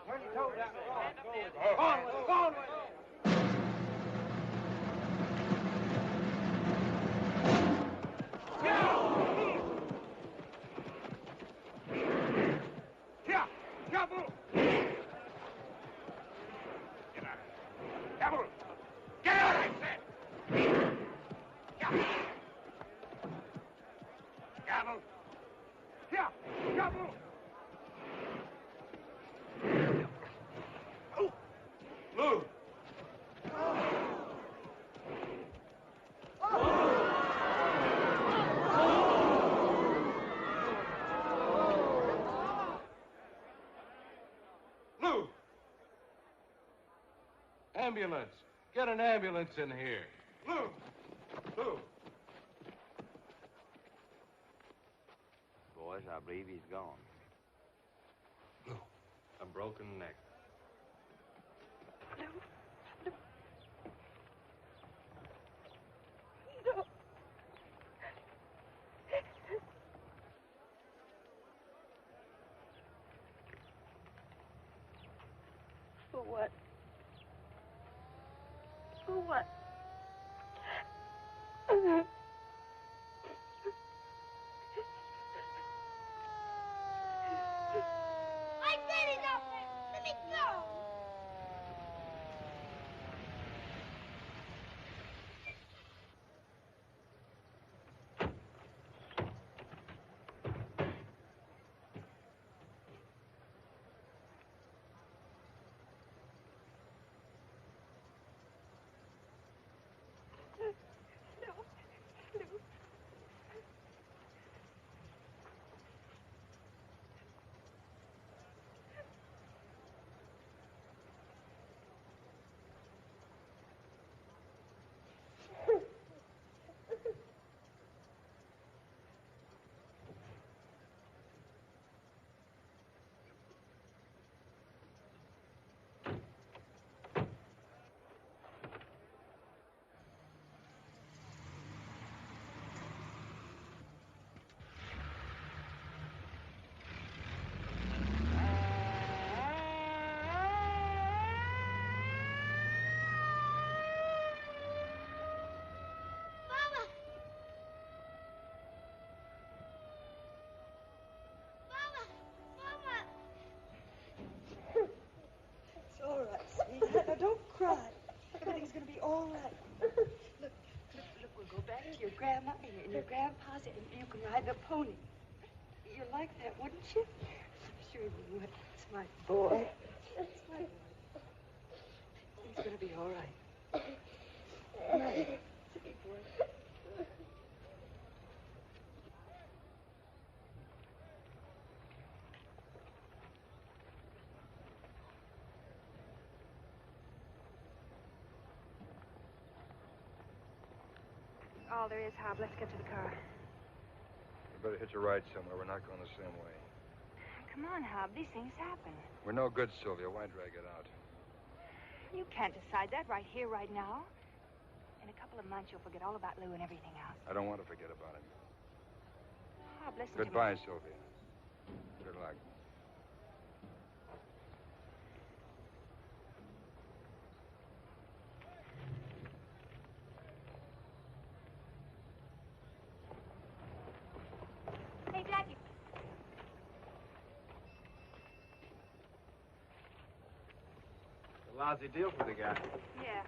Turn your toe down the wrong. Go on with it. Go on with it. Here! Here, bull! Get out. Here, bull! Get out, I said! Here! Gavel! Here! Here, bull! Oh! Lou! Ambulance! Get an ambulance in here. Lou! Lou! Boys, I believe he's gone. A broken neck. No. For what? For what? I said he's up there. Let me go. It's all right, sweetheart. Now, don't cry. Everything's going to be all right. Look, we'll go back to your grandma and your grandpa's, and you can ride the pony. You like that, wouldn't you? Sure you would. It's my boy. It's my boy. He's going to be all right. Sweet boy. All there is, Hob. Let's get to the car. We better hitch a ride somewhere. We're not going the same way. Come on, Hob. These things happen. We're no good, Sylvia. Why drag it out? You can't decide that right here, right now. In a couple of months, you'll forget all about Lou and everything else. I don't want to forget about him. Hob, listen Goodbye, to me. Sylvia. Good luck. Hey, Jackie. A lousy deal for the guy. Yeah.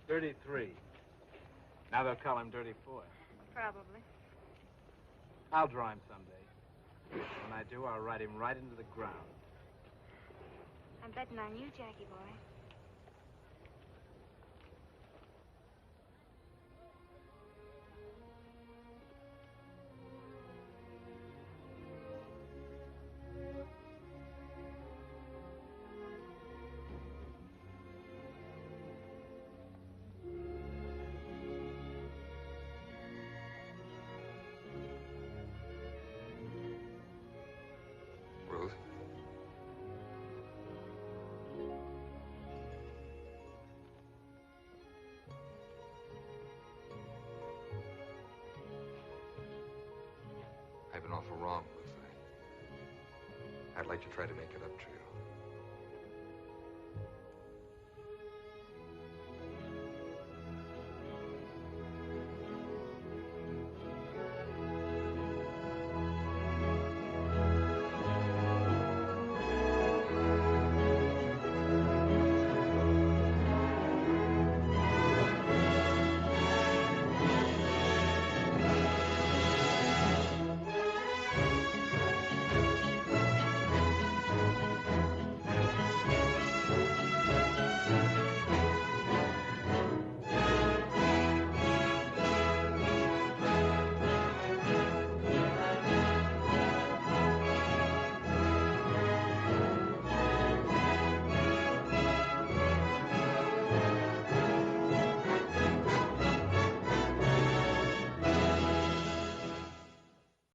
33. Now they'll call him Dirty Foy. Probably. I'll draw him someday. When I do, I'll ride him right into the ground. I'm betting on you, Jackie boy. Ruth? I've been awful wrong, Ruth. I'd like to try to make it up to you.